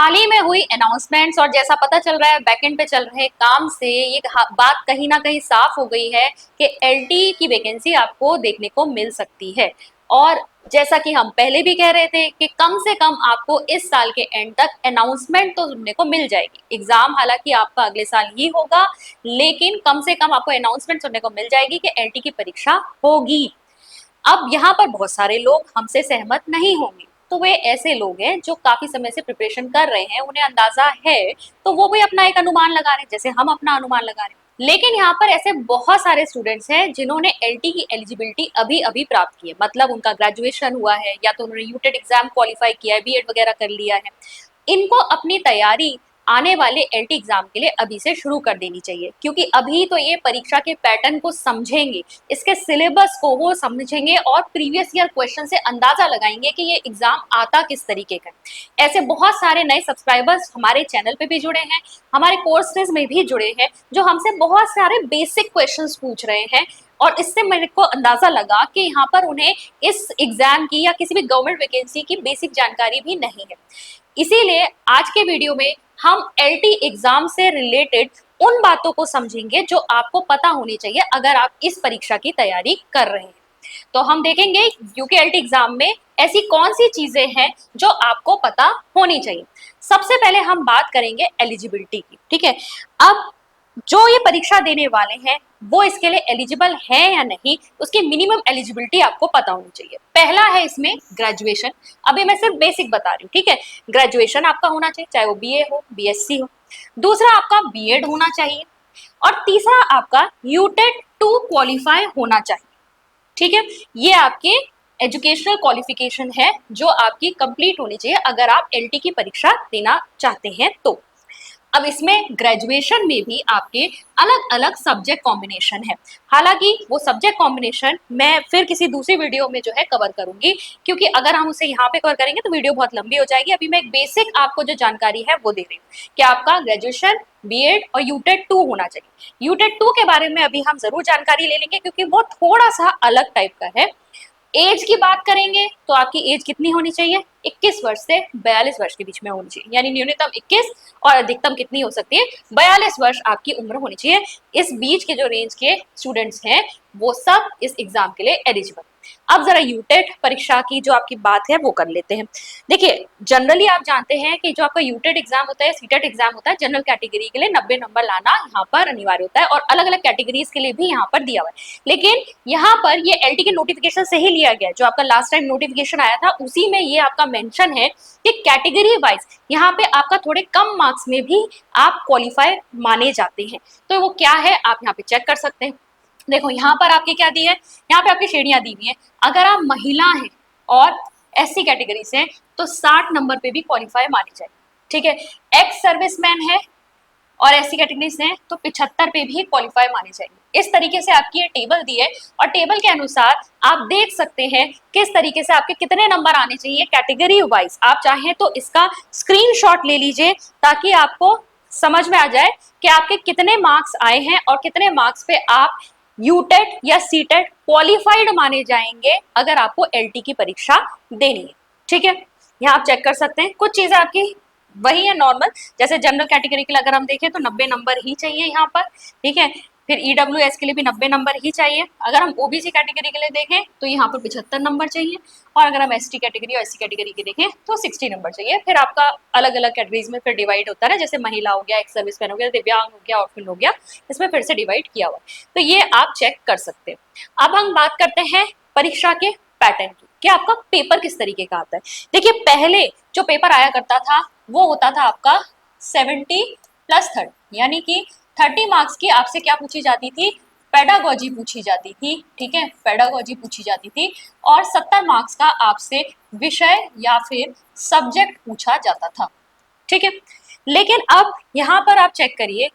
हाल ही में हुई अनाउंसमेंट्स और जैसा पता चल रहा है बैकएंड पे चल रहे काम से ये बात कहीं ना कहीं साफ हो गई है कि एलटी की वैकेंसी आपको देखने को मिल सकती है। और जैसा कि हम पहले भी कह रहे थे कि कम से कम आपको इस साल के एंड तक अनाउंसमेंट तो सुनने को मिल जाएगी। एग्जाम हालांकि आपका अगले साल ही होगा, लेकिन कम से कम आपको अनाउंसमेंट सुनने को मिल जाएगी कि एलटी की परीक्षा होगी। अब यहाँ पर बहुत सारे लोग हमसे सहमत नहीं होंगे, तो वे ऐसे लोग हैं जो काफी समय से प्रिपरेशन कर रहे हैं, उन्हें अंदाजा है, तो वो भी अपना एक अनुमान लगा रहे हैं जैसे हम अपना अनुमान लगा रहे हैं। लेकिन यहाँ पर ऐसे बहुत सारे स्टूडेंट्स हैं जिन्होंने एलटी की एलिजिबिलिटी अभी अभी प्राप्त की है, मतलब उनका ग्रेजुएशन हुआ है या तो उन्होंने यूटेट एग्जाम क्वालिफाई किया है, बीएड वगैरह कर लिया है। इनको अपनी तैयारी आने वाले एलटी एग्जाम के लिए अभी से शुरू कर देनी चाहिए, क्योंकि अभी तो ये परीक्षा के पैटर्न को समझेंगे, इसके सिलेबस को वो समझेंगे और प्रीवियस ईयर क्वेश्चन से अंदाजा लगाएंगे कि ये एग्जाम आता किस तरीके का। ऐसे बहुत सारे नए सब्सक्राइबर्स हमारे चैनल पे भी जुड़े हैं, हमारे कोर्सेज में भी जुड़े हैं, जो हमसे बहुत सारे बेसिक क्वेश्चंस पूछ रहे हैं। और इससे मेरे को अंदाजा लगा कि यहाँ पर उन्हें इस एग्जाम की या किसी भी गवर्नमेंट वैकेंसी की बेसिक जानकारी भी नहीं है। इसीलिए आज के वीडियो में हम एलटी एग्जाम से रिलेटेड उन बातों को समझेंगे जो आपको पता होनी चाहिए अगर आप इस परीक्षा की तैयारी कर रहे हैं। तो हम देखेंगे यूके एलटी एग्जाम में ऐसी कौन सी चीजें हैं जो आपको पता होनी चाहिए। सबसे पहले हम बात करेंगे एलिजिबिलिटी की, ठीक है। अब जो ये परीक्षा देने वाले हैं वो इसके लिए एलिजिबल है या नहीं, उसकी मिनिमम एलिजिबिलिटी आपको पता होनी चाहिए। पहला है इसमें ग्रेजुएशन। अभी मैं सिर्फ बेसिक बता रही हूँ, ठीक है। ग्रेजुएशन आपका होना चाहिए, चाहे वो बीए हो, बीएससी हो। दूसरा आपका बीएड होना चाहिए। और तीसरा आपका यूटेट 2 क्वालिफाई होना चाहिए, ठीक है। ये आपके एजुकेशनल क्वालिफिकेशन है जो आपकी कंप्लीट होनी चाहिए अगर आप एलटी की परीक्षा देना चाहते हैं तो। अब इसमें ग्रेजुएशन में भी आपके अलग अलग सब्जेक्ट कॉम्बिनेशन है। हालांकि वो सब्जेक्ट कॉम्बिनेशन मैं फिर किसी दूसरी वीडियो में जो है कवर करूंगी, क्योंकि अगर हम उसे यहाँ पे कवर करेंगे तो वीडियो बहुत लंबी हो जाएगी। अभी मैं एक बेसिक आपको जो जानकारी है वो दे रही हूँ कि आपका ग्रेजुएशन, बीएड और यूटेट 2 होना चाहिए। यूटेट 2 के बारे में अभी हम जरूर जानकारी ले लेंगे क्योंकि वो थोड़ा सा अलग टाइप का है। एज की बात करेंगे तो आपकी एज कितनी होनी चाहिए? 21 वर्ष से 42 वर्ष के बीच में होनी चाहिए, यानी न्यूनतम 21 और अधिकतम कितनी हो सकती है? 42 वर्ष आपकी उम्र होनी चाहिए। इस बीच के जो रेंज के स्टूडेंट्स हैं वो सब इस एग्जाम के लिए एलिजिबल। अब जरा यूटेट परीक्षा की जो आपकी बात है वो कर लेते हैं। देखिए, जनरली आप जानते हैं कि जो आपका यूटेट एग्जाम होता है, सीटेट एग्जाम होता है, जनरल कैटेगरी के लिए 90 नंबर लाना यहाँ पर अनिवार्य होता है और अलग अलग कैटेगरीज के लिए भी यहाँ पर दिया हुआ है। लेकिन यहाँ पर ये एलटी के नोटिफिकेशन से ही लिया गया है, जो आपका लास्ट टाइम नोटिफिकेशन आया था उसी में ये आपका मेंशन है कि कैटेगरी वाइज यहाँ पे आपका थोड़े कम मार्क्स में भी आप क्वालिफाई माने जाते हैं। तो वो क्या है आप यहाँ पे चेक कर सकते हैं। देखो यहाँ पर आपके क्या दी है, यहाँ पे आपकी श्रेणियां दी हुई है। अगर आप महिला हैं और एससी कैटेगरी से हैं तो 60 नंबर पे भी क्वालिफाई मानी जाएगी, ठीक है। एक्स सर्विसमैन है और एससी कैटेगरी से हैं तो 75 पे भी क्वालिफाई माने जाएंगे। इस तरीके से आपकी ये टेबल दी है और टेबल के अनुसार आप देख सकते हैं किस तरीके से आपके कितने नंबर आने चाहिए कैटेगरी वाइज। आप चाहें तो इसका स्क्रीनशॉट ले लीजिए ताकि आपको समझ में आ जाए कि आपके कितने मार्क्स आए हैं और कितने मार्क्स पे आप यूटेट या सीटेट क्वालिफाइड माने जाएंगे अगर आपको एलटी की परीक्षा देनी है, ठीक है। यहाँ आप चेक कर सकते हैं कुछ चीजें आपकी वही है नॉर्मल। जैसे जनरल कैटेगरी के लिए अगर हम देखें तो 90 नंबर ही चाहिए यहाँ पर, ठीक है। फिर ईडब्ल्यूएस के लिए भी 90 नंबर ही चाहिए। अगर हम ओबीसी कैटेगरी के लिए देखें तो यहाँ पर 75 नंबर चाहिए और अगर हम एसटी कैटेगरी और एससी कैटेगरी के देखें तो 60 नंबर चाहिए। फिर आपका अलग अलग कैटेगरीज में फिर डिवाइड होता है, जैसे महिला हो गया, एक्स सर्विसमैन हो गया, दिव्यांग हो गया, ऑर्फन हो गया, इसमें फिर से डिवाइड किया हुआ। तो ये आप चेक कर सकते हैं। अब हम बात करते हैं परीक्षा के पैटर्न की कि आपका पेपर किस तरीके का आता है। देखिए, पहले जो पेपर आया करता था वो होता था आपका 70+30, यानी कि 30 मार्क्स की आपसे क्या पूछी जाती थी? पेडागोजी पूछी जाती थी, ठीक है, पेडागोजी पूछी जाती थी। और 70 मार्क्स का आपसे विषय या फिर सब्जेक्ट पूछा जाता था, ठीक है। लेकिन अब यहाँ पर आप चेक करिए,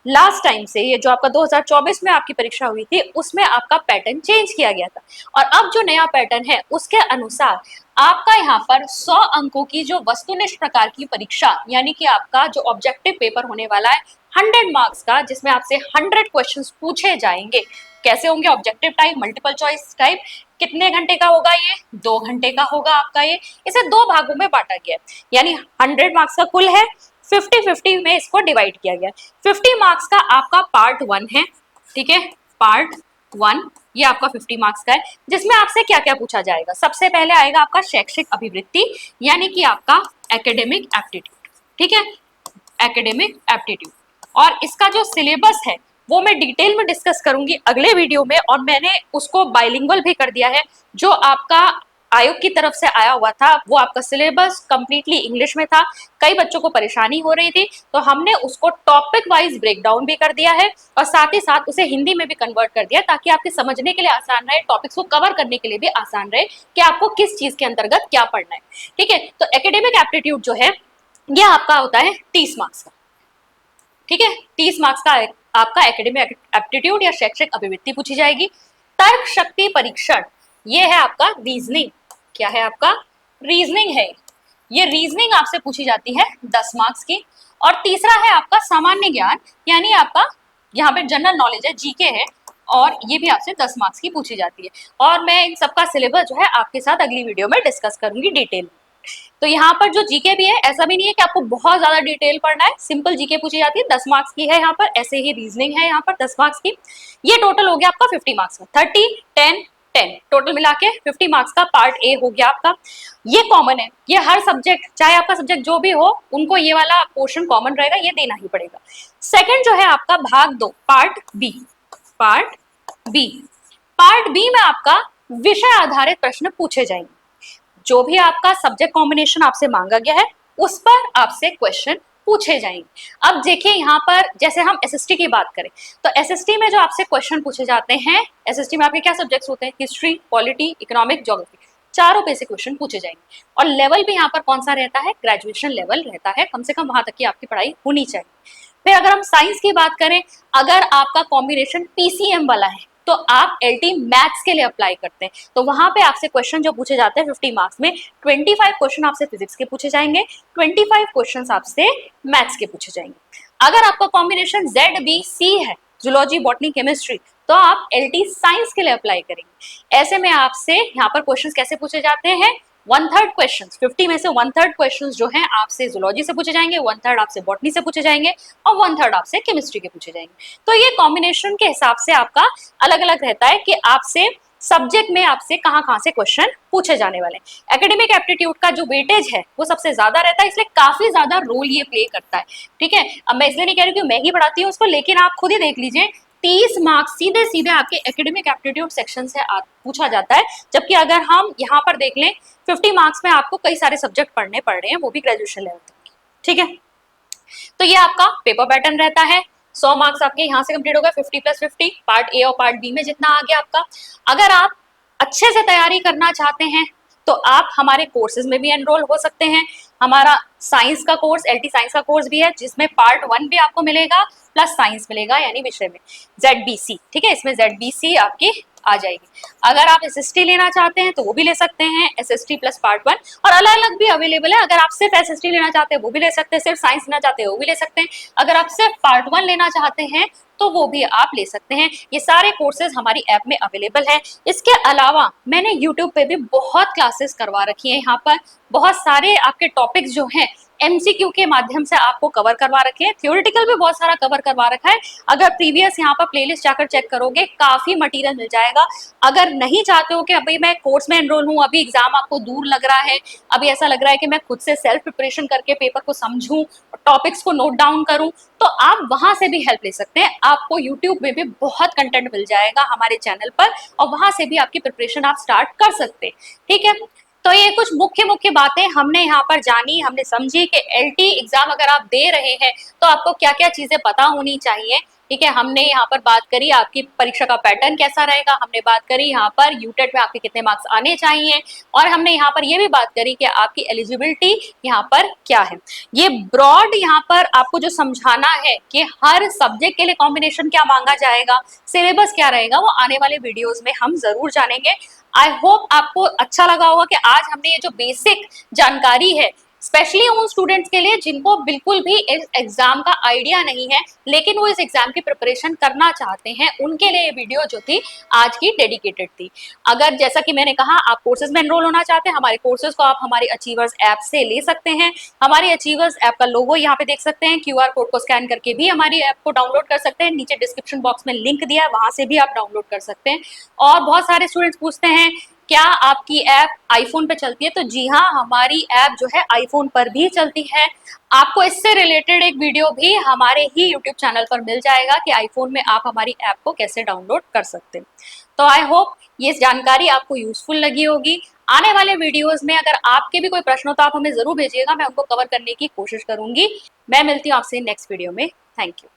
लास्ट टाइम से ये जो आपका 2024 में आपकी परीक्षा हुई थी उसमें आपका पैटर्न चेंज किया गया था और अब जो नया पैटर्न है उसके अनुसार आपका यहाँ पर 100 अंकों की जो वस्तुनिष्ठ प्रकार की परीक्षा, यानी कि आपका जो ऑब्जेक्टिव पेपर होने वाला है 100 मार्क्स का, जिसमें आपसे 100 क्वेश्चंस पूछे जाएंगे। कैसे होंगे? Objective type, multiple choice type, कितने घंटे का होगा ये? 2 घंटे का होगा आपका ये। इसे 2 भागों में बांटा गया है, यानी 100 मार्क्स का कुल है, 50-50 में इसको डिवाइड किया गया। 50 मार्क्स का आपका पार्ट 1 है, ठीक है, पार्ट 1 ये आपका 50 मार्क्स का है, जिसमें आपसे क्या क्या पूछा जाएगा। सबसे पहले आएगा आपका शैक्षिक अभिवृत्ति, यानी कि आपका एकेडमिक एप्टीट्यूड, ठीक है, एकेडमिक एप्टीट्यूड। और इसका जो सिलेबस है वो मैं डिटेल में डिस्कस करूंगी अगले वीडियो में, और मैंने उसको बाइलिंगुअल भी कर दिया है। जो आपका आयोग की तरफ से आया हुआ था वो आपका सिलेबस कंप्लीटली इंग्लिश में था, कई बच्चों को परेशानी हो रही थी, तो हमने उसको टॉपिक वाइज ब्रेक डाउन भी कर दिया है और साथ ही साथ उसे हिंदी में भी कन्वर्ट कर दिया, ताकि आपके समझने के लिए आसान रहे, टॉपिक्स को कवर करने के लिए भी आसान रहे कि आपको किस चीज के अंतर्गत क्या पढ़ना है, ठीक है। तो एकेडमिक एप्टीट्यूड जो है ये आपका होता है 30 मार्क्स का, ठीक है, 30 मार्क्स का आपका एकेडमिक एप्टीट्यूड या शैक्षिक अभिवृत्ति पूछी जाएगी। तर्क शक्ति परीक्षण ये है आपका रीजनिंग, क्या है आपका? रीजनिंग है, ये रीजनिंग आपसे पूछी जाती है 10 मार्क्स की। और तीसरा है आपका सामान्य ज्ञान, यानी आपका यहाँ पे जनरल नॉलेज है, जीके है, और ये भी आपसे 10 मार्क्स की पूछी जाती है। और मैं इन सबका सिलेबस जो है आपके साथ अगली वीडियो में डिस्कस करूंगी डिटेल। तो यहाँ पर जो जीके भी है, ऐसा भी नहीं है कि आपको बहुत ज्यादा डिटेल पढ़ना है, सिंपल जीके पूछी जाती है, 10 मार्क्स की है यहाँ पर। ऐसे ही रीजनिंग है यहाँ पर 10 मार्क्स की। ये टोटल हो गया आपका 50 मार्क्स का, 30 10 10 टोटल मिला के 50 मार्क्स का पार्ट ए हो गया आपका। ये कॉमन है, ये हर सब्जेक्ट, चाहे आपका सब्जेक्ट जो भी हो, उनको ये वाला पोर्शन कॉमन रहेगा, ये देना ही पड़ेगा। सेकंड जो है आपका भाग 2 part B, part B, part B में आपका विषय आधारित प्रश्न पूछे जाएंगे। जो भी आपका सब्जेक्ट कॉम्बिनेशन आपसे मांगा गया है उस पर आपसे क्वेश्चन पूछे जाएंगे। अब देखिए यहाँ पर जैसे हम एसएसटी की बात करें, तो एसएसटी में जो आपसे क्वेश्चन पूछे जाते हैं, एसएसटी में आपके क्या सब्जेक्ट्स होते हैं? हिस्ट्री, पॉलिटी, इकोनॉमिक, ज्योग्राफी, चारों पे से क्वेश्चन पूछे जाएंगे। और लेवल भी यहाँ पर कौन सा रहता है? ग्रेजुएशन लेवल रहता है, कम से कम वहां तक की आपकी पढ़ाई होनी चाहिए। फिर अगर हम साइंस की बात करें, अगर आपका कॉम्बिनेशन पीसीएम वाला है तो आप एलटी मैथ्स के लिए अप्लाई करते हैं, तो वहां पे आपसे क्वेश्चन जो पूछे जाते हैं 50 मार्क्स में, 25 क्वेश्चन आपसे फिजिक्स के पूछे जाएंगे, 25 क्वेश्चन आपसे मैथ्स के पूछे जाएंगे। अगर आपका कॉम्बिनेशन ZBC है, जूलॉजी, बॉटनी, केमिस्ट्री, तो आप एलटी साइंस के लिए अप्लाई करेंगे। ऐसे में आपसे यहाँ पर क्वेश्चन कैसे पूछे जाते हैं? 1/3 क्वेश्चन, 50 में से 1/3 क्वेश्चन जो हैं आपसे जूलॉजी से पूछे जाएंगे, 1/3 आपसे बॉटनी से पूछे जाएंगे और 1/3 आपसे केमिस्ट्री के पूछे जाएंगे। तो ये कॉम्बिनेशन के हिसाब से आपका अलग अलग रहता है कि आपसे सब्जेक्ट में आपसे कहाँ से क्वेश्चन पूछे जाने वाले हैं। एकेडमिक एप्टीट्यूड का जो वेटेज है वो सबसे ज्यादा रहता है, इसलिए काफी ज्यादा रोल ये प्ले करता है, ठीक है। अब मैं इसलिए नहीं कह रही कि मैं ही पढ़ाती हूँ उसको, लेकिन आप खुद ही देख लीजिए 30 मार्क्स सीधे सीधे आपके एकेडमिक एप्टीट्यूड सेक्शन से पूछा जाता है। जबकि अगर हम यहाँ पर देख लें 50 मार्क्स में आपको कई सारे सब्जेक्ट पढ़ने पड़ रहे हैं, वो भी ग्रेजुएशन लेवल तक, ठीक है। तो ये आपका पेपर पैटर्न रहता है। 100 मार्क्स आपके यहाँ से कंप्लीट हो गए, 50+50 पार्ट ए और पार्ट बी में जितना आ गया आपका। अगर आप अच्छे से तैयारी करना चाहते हैं तो आप हमारे कोर्सेज में भी एनरोल हो सकते हैं। हमारा साइंस का कोर्स, एलटी साइंस का कोर्स भी है, जिसमें पार्ट 1 भी आपको मिलेगा प्लस साइंस मिलेगा, यानी विषय में ZBC, ठीक है, इसमें ZBC आपकी आ जाएगी। अगर आप SST लेना चाहते हैं तो वो भी ले सकते हैं, SST प्लस पार्ट 1, और अलग अलग भी अवेलेबल है। अगर आप सिर्फ SST लेना चाहते हैं वो भी ले सकते हैं, सिर्फ साइंस लेना चाहते हैं वो भी ले सकते हैं, अगर आप सिर्फ पार्ट 1 लेना चाहते हैं तो वो भी आप ले सकते हैं। ये सारे कोर्सेज हमारी ऐप में अवेलेबल है। इसके अलावा मैंने यूट्यूब पे भी बहुत क्लासेस करवा रखी है, यहाँ पर बहुत सारे आपके टॉपिक्स जो हैं MCQ के माध्यम से आपको कवर करवा रखे हैं, थ्योरेटिकल भी बहुत सारा कवर करवा रखा है। अगर प्रीवियस यहाँ पर प्लेलिस्ट जाकर चेक करोगे काफी मटेरियल मिल जाएगा। अगर नहीं चाहते हो कि अभी मैं कोर्स में एनरोल हूँ, अभी एग्जाम आपको दूर लग रहा है, अभी ऐसा लग रहा है कि मैं खुद से सेल्फ प्रिपरेशन करके पेपर को समझूं, टॉपिक्स को नोट डाउन करूं, तो आप वहां से भी हेल्प ले सकते हैं। आपको यूट्यूब में भी बहुत कंटेंट मिल जाएगा हमारे चैनल पर, और वहां से भी आपकी प्रिपरेशन आप स्टार्ट कर सकते हैं, ठीक है। तो ये कुछ मुख्य मुख्य बातें हमने यहाँ पर जानी, हमने समझी कि एलटी एग्जाम अगर आप दे रहे हैं तो आपको क्या क्या चीजें पता होनी चाहिए, ठीक है। हमने यहाँ पर बात करी आपकी परीक्षा का पैटर्न कैसा रहेगा, हमने बात करी यहाँ पर यूटेट में आपके कितने मार्क्स आने चाहिए, और हमने यहाँ पर ये भी बात करी कि आपकी एलिजिबिलिटी यहाँ पर क्या है। ये ब्रॉड यहाँ पर आपको जो समझाना है कि हर सब्जेक्ट के लिए कॉम्बिनेशन क्या मांगा जाएगा, सिलेबस क्या रहेगा, वो आने वाले वीडियोज में हम जरूर जानेंगे। आई होप आपको अच्छा लगा होगा कि आज हमने ये जो बेसिक जानकारी है स्पेशली उन स्टूडेंट्स के लिए जिनको बिल्कुल भी इस एग्जाम का आइडिया नहीं है, लेकिन वो इस एग्जाम की प्रिपरेशन करना चाहते हैं, उनके लिए ये वीडियो जो थी आज की डेडिकेटेड थी। अगर जैसा कि मैंने कहा आप कोर्सेज में एनरोल होना चाहते हैं, हमारे कोर्सेज को आप हमारी अचीवर्स ऐप से ले सकते हैं। हमारी अचीवर्स ऐप का लोगो यहाँ पे देख सकते हैं, क्यूआर कोड को स्कैन करके भी हमारी ऐप को डाउनलोड कर सकते हैं, नीचे डिस्क्रिप्शन बॉक्स में लिंक दिया है, वहां से भी आप डाउनलोड कर सकते हैं। और बहुत सारे स्टूडेंट्स पूछते हैं क्या आपकी ऐप आईफोन पे चलती है, तो जी हाँ, हमारी ऐप जो है आईफोन पर भी चलती है। आपको इससे रिलेटेड एक वीडियो भी हमारे ही यूट्यूब चैनल पर मिल जाएगा कि आईफोन में आप हमारी ऐप को कैसे डाउनलोड कर सकते हैं। तो आई होप ये जानकारी आपको यूजफुल लगी होगी। आने वाले वीडियोस में अगर आपके भी कोई प्रश्न हो तो आप हमें जरूर भेजिएगा, मैं उनको कवर करने की कोशिश करूंगी। मैं मिलती हूँ आपसे नेक्स्ट वीडियो में। Thank you.